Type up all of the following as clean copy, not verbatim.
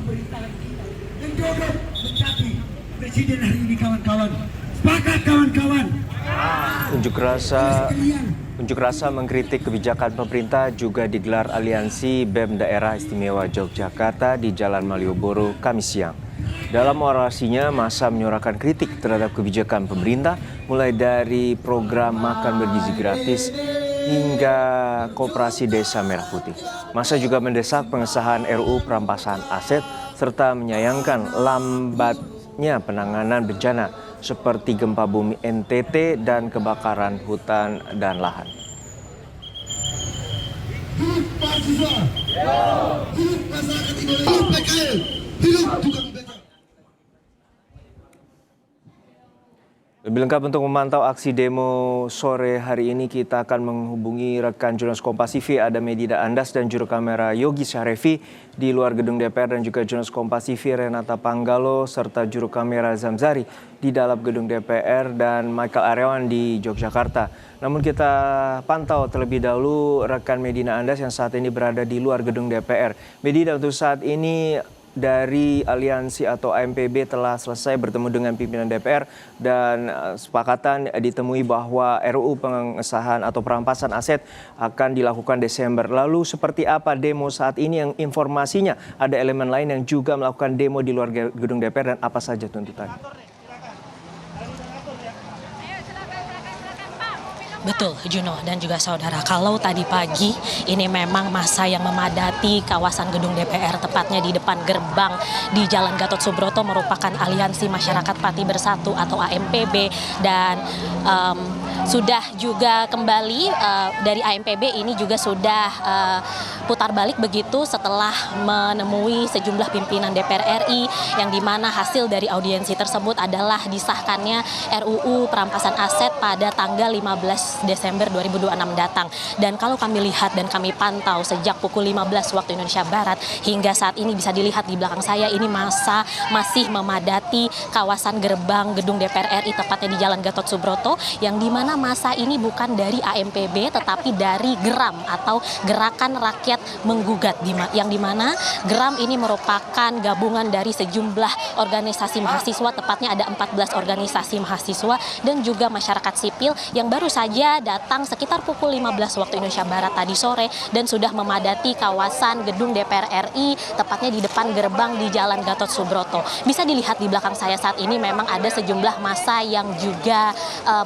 pemerintahan kita yang jodoh menjadi presiden hari ini, kawan-kawan. Sepakat, kawan-kawan. Unjuk rasa mengkritik kebijakan pemerintah juga digelar Aliansi BEM Daerah Istimewa Yogyakarta di Jalan Malioboro, Kamis siang. Dalam orasinya, massa menyuarakan kritik terhadap kebijakan pemerintah, mulai dari program makan bergizi gratis hingga Koperasi Desa Merah Putih. Massa juga mendesak pengesahan RUU perampasan aset serta menyayangkan lambatnya penanganan bencana seperti gempa bumi NTT dan kebakaran hutan dan lahan. Hidup mahasiswa, hidup masyarakat Indonesia, hidup PKL, hidup tukang beca. Lebih lengkap untuk memantau aksi demo sore hari ini, kita akan menghubungi rekan jurnalis Kompas TV, ada Medida Andas dan juru kamera Yogi Syahrevi di luar gedung DPR, dan juga jurnalis Kompas TV Renata Panggalo serta juru kamera Zamzari di dalam gedung DPR, dan Michael Aryawan di Yogyakarta. Namun kita pantau terlebih dahulu rekan Medida Andas yang saat ini berada di luar gedung DPR. Medida, untuk saat ini dari Aliansi atau AMPB telah selesai bertemu dengan pimpinan DPR dan sepakatan ditemui bahwa RUU pengesahan atau perampasan aset akan dilakukan Desember. Lalu seperti apa demo saat ini, yang informasinya ada elemen lain yang juga melakukan demo di luar gedung DPR, dan apa saja tuntutannya? Betul, Juno dan juga saudara. Kalau tadi pagi ini memang massa yang memadati kawasan gedung DPR, tepatnya di depan gerbang di Jalan Gatot Subroto, merupakan Aliansi Masyarakat Pati Bersatu atau AMPB, dan sudah juga kembali dari AMPB ini juga sudah putar balik begitu setelah menemui sejumlah pimpinan DPR RI, yang dimana hasil dari audiensi tersebut adalah disahkannya RUU perampasan aset pada tanggal 15 Desember 2026 datang. Dan kalau kami lihat dan kami pantau sejak pukul 15 waktu Indonesia Barat hingga saat ini, bisa dilihat di belakang saya ini massa masih memadati kawasan gerbang gedung DPR RI, tepatnya di Jalan Gatot Subroto, yang dimana massa ini bukan dari AMPB tetapi dari GERAM atau Gerakan Rakyat Menggugat, yang dimana GERAM ini merupakan gabungan dari sejumlah organisasi mahasiswa, tepatnya ada 14 organisasi mahasiswa dan juga masyarakat sipil yang baru saja datang sekitar pukul 15 waktu Indonesia Barat tadi sore dan sudah memadati kawasan gedung DPR RI, tepatnya di depan gerbang di Jalan Gatot Subroto. Bisa dilihat di belakang saya saat ini memang ada sejumlah massa yang juga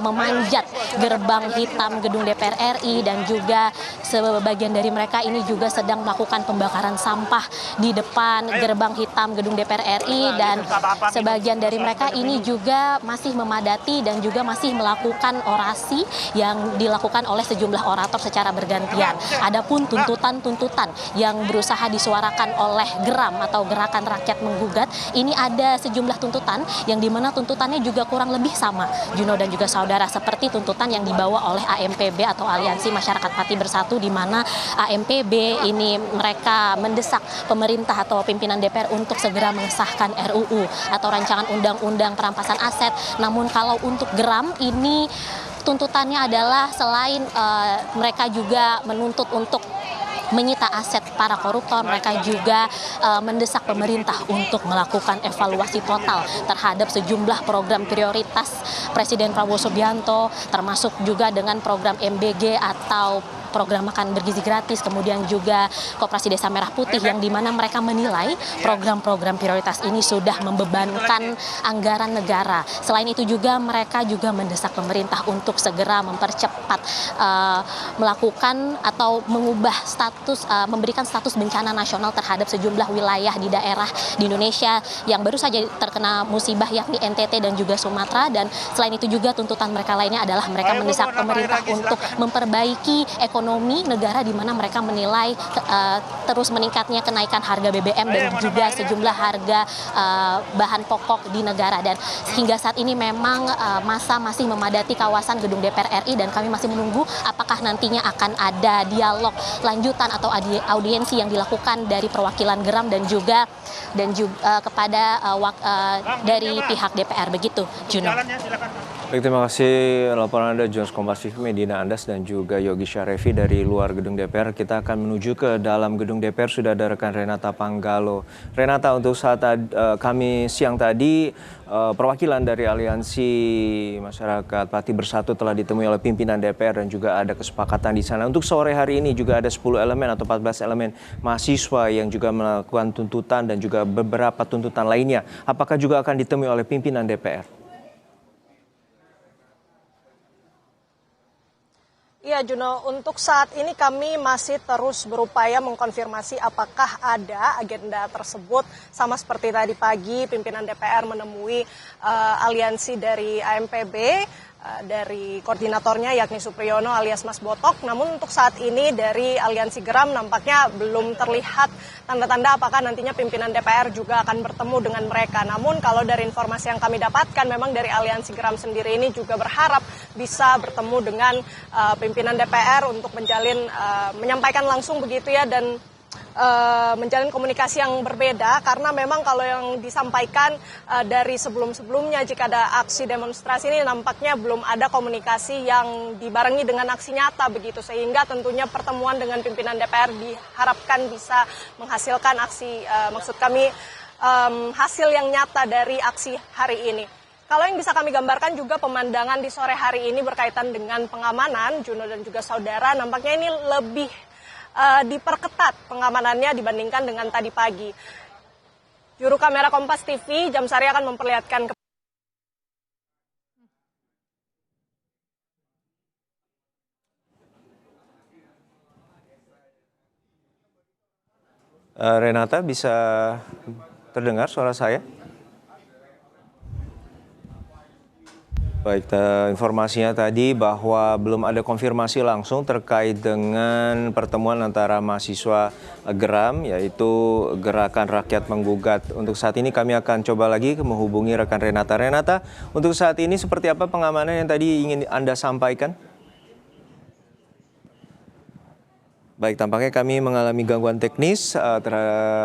memanjat gerbang hitam gedung DPR RI, dan juga sebagian dari mereka ini juga sedang melakukan pembakaran sampah di depan gerbang hitam gedung DPR RI, dan sebagian dari mereka ini juga masih memadati dan juga masih melakukan orasi yang dilakukan oleh sejumlah orator secara bergantian. Adapun tuntutan-tuntutan yang berusaha disuarakan oleh GERAM atau Gerakan Rakyat Menggugat, ini ada sejumlah tuntutan yang dimana tuntutannya juga kurang lebih sama, Juno dan juga saudara, seperti tuntutan yang dibawa oleh AMPB atau Aliansi Masyarakat Pati Bersatu, di mana AMPB ini mereka mendesak pemerintah atau pimpinan DPR untuk segera mengesahkan RUU atau rancangan undang-undang perampasan aset. Namun kalau untuk GERAM ini tuntutannya adalah selain mereka juga menuntut untuk menyita aset para koruptor, mereka juga mendesak pemerintah untuk melakukan evaluasi total terhadap sejumlah program prioritas Presiden Prabowo Subianto, termasuk juga dengan program MBG atau program makan bergizi gratis, kemudian juga Koperasi Desa Merah Putih, yang dimana mereka menilai program-program prioritas ini sudah membebankan anggaran negara. Selain itu juga mereka juga mendesak pemerintah untuk segera mempercepat melakukan atau mengubah status, memberikan status bencana nasional terhadap sejumlah wilayah di daerah di Indonesia yang baru saja terkena musibah, yakni NTT dan juga Sumatera. Dan selain itu juga tuntutan mereka lainnya adalah mereka mendesak pemerintah untuk memperbaiki ekonomi negara, di mana mereka menilai terus meningkatnya kenaikan harga BBM dan juga sejumlah harga bahan pokok di negara. Dan hingga saat ini memang massa masih memadati kawasan gedung DPR RI, dan kami masih menunggu apakah nantinya akan ada dialog lanjutan atau audiensi yang dilakukan dari perwakilan GERAM dan juga kepada dari pihak DPR, begitu, Juno. Baik, terima kasih laporan Anda, Jones Kompas TV, Medina Andas dan juga Yogi Syarefi dari luar gedung DPR. Kita akan menuju ke dalam gedung DPR, sudah ada rekan Renata Panggalo. Renata, untuk saat kami siang tadi, perwakilan dari Aliansi Masyarakat Pati Bersatu telah ditemui oleh pimpinan DPR dan juga ada kesepakatan di sana. Untuk sore hari ini juga ada 10 elemen atau 14 elemen mahasiswa yang juga melakukan tuntutan dan juga beberapa tuntutan lainnya. Apakah juga akan ditemui oleh pimpinan DPR? Iya Juno, untuk saat ini kami masih terus berupaya mengkonfirmasi apakah ada agenda tersebut. Sama seperti tadi pagi pimpinan DPR menemui aliansi dari AMPB, dari koordinatornya yakni Supriyono alias Mas Botok. Namun untuk saat ini dari aliansi Geram nampaknya belum terlihat tanda-tanda apakah nantinya pimpinan DPR juga akan bertemu dengan mereka. Namun kalau dari informasi yang kami dapatkan memang dari aliansi Geram sendiri ini juga berharap bisa bertemu dengan pimpinan DPR untuk menyampaikan langsung begitu ya, dan menjalin komunikasi yang berbeda, karena memang kalau yang disampaikan dari sebelum-sebelumnya jika ada aksi demonstrasi ini nampaknya belum ada komunikasi yang dibarengi dengan aksi nyata begitu, sehingga tentunya pertemuan dengan pimpinan DPR diharapkan bisa menghasilkan hasil yang nyata dari aksi hari ini. Kalau yang bisa kami gambarkan juga pemandangan di sore hari ini berkaitan dengan pengamanan, Juno dan juga saudara, nampaknya ini lebih diperketat pengamanannya dibandingkan dengan tadi pagi. Juru kamera Kompas TV, Jamsari akan memperlihatkan Renata, bisa terdengar suara saya? Baik, informasinya tadi bahwa belum ada konfirmasi langsung terkait dengan pertemuan antara mahasiswa Geram, yaitu Gerakan Rakyat Menggugat. Untuk saat ini kami akan coba lagi menghubungi rekan Renata. Renata, untuk saat ini seperti apa pengamanan yang tadi ingin Anda sampaikan? Baik, tampaknya kami mengalami gangguan teknis.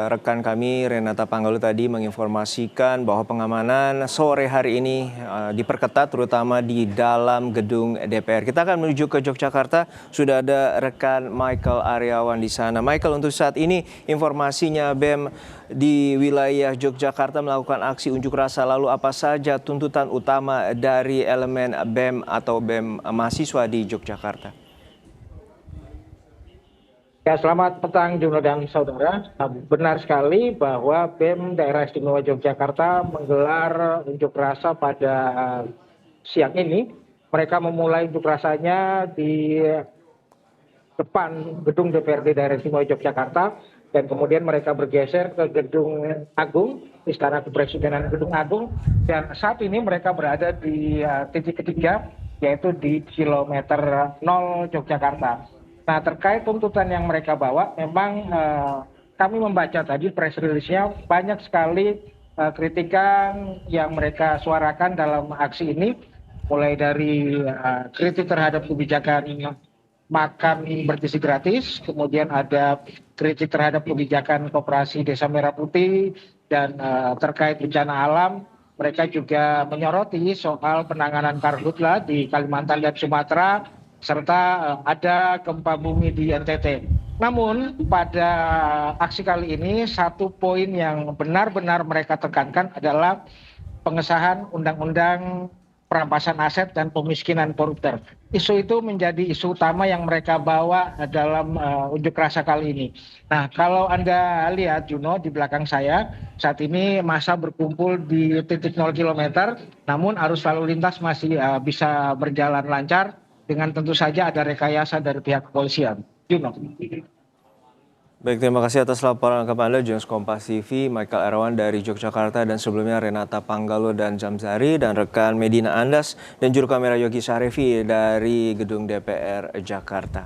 Rekan kami Renata Panggalo tadi menginformasikan bahwa pengamanan sore hari ini diperketat terutama di dalam gedung DPR. Kita akan menuju ke Yogyakarta. Sudah ada rekan Michael Aryawan di sana. Michael, untuk saat ini informasinya BEM di wilayah Yogyakarta melakukan aksi unjuk rasa. Lalu apa saja tuntutan utama dari elemen BEM atau BEM mahasiswa di Yogyakarta? Ya, selamat petang Juno dan saudara. Benar sekali bahwa BEM Daerah Istimewa Yogyakarta menggelar unjuk rasa pada siang ini. Mereka memulai unjuk rasanya di depan gedung DPRD Daerah Istimewa Yogyakarta dan kemudian mereka bergeser ke Gedung Agung, Istana Kepresidenan Gedung Agung, dan saat ini mereka berada di titik ketiga, yaitu di kilometer 0 Yogyakarta. Nah, terkait tuntutan yang mereka bawa, memang kami membaca tadi press release-nya, banyak sekali kritikan yang mereka suarakan dalam aksi ini, mulai dari kritik terhadap kebijakan makan bergizi gratis, kemudian ada kritik terhadap kebijakan koperasi Desa Merah Putih, dan terkait bencana alam, mereka juga menyoroti soal penanganan karhutla di Kalimantan dan Sumatera, serta ada gempa bumi di NTT. Namun pada aksi kali ini satu poin yang benar-benar mereka tekankan adalah pengesahan undang-undang perampasan aset dan pemiskinan koruptor. Isu itu menjadi isu utama yang mereka bawa dalam unjuk rasa kali ini. Nah, kalau Anda lihat Juno di belakang saya, saat ini massa berkumpul di titik 0 km, namun arus lalu lintas masih bisa berjalan lancar, dengan tentu saja ada rekayasa dari pihak kepolisian. Juno. Baik, terima kasih atas laporan lengkap Anda, Jones Kompas TV, Michael Aryawan dari Yogyakarta, dan sebelumnya Renata Panggalo dan Jamsari, dan rekan Medina Andas, dan juru kamera Yogi Syarefi dari gedung DPR Jakarta.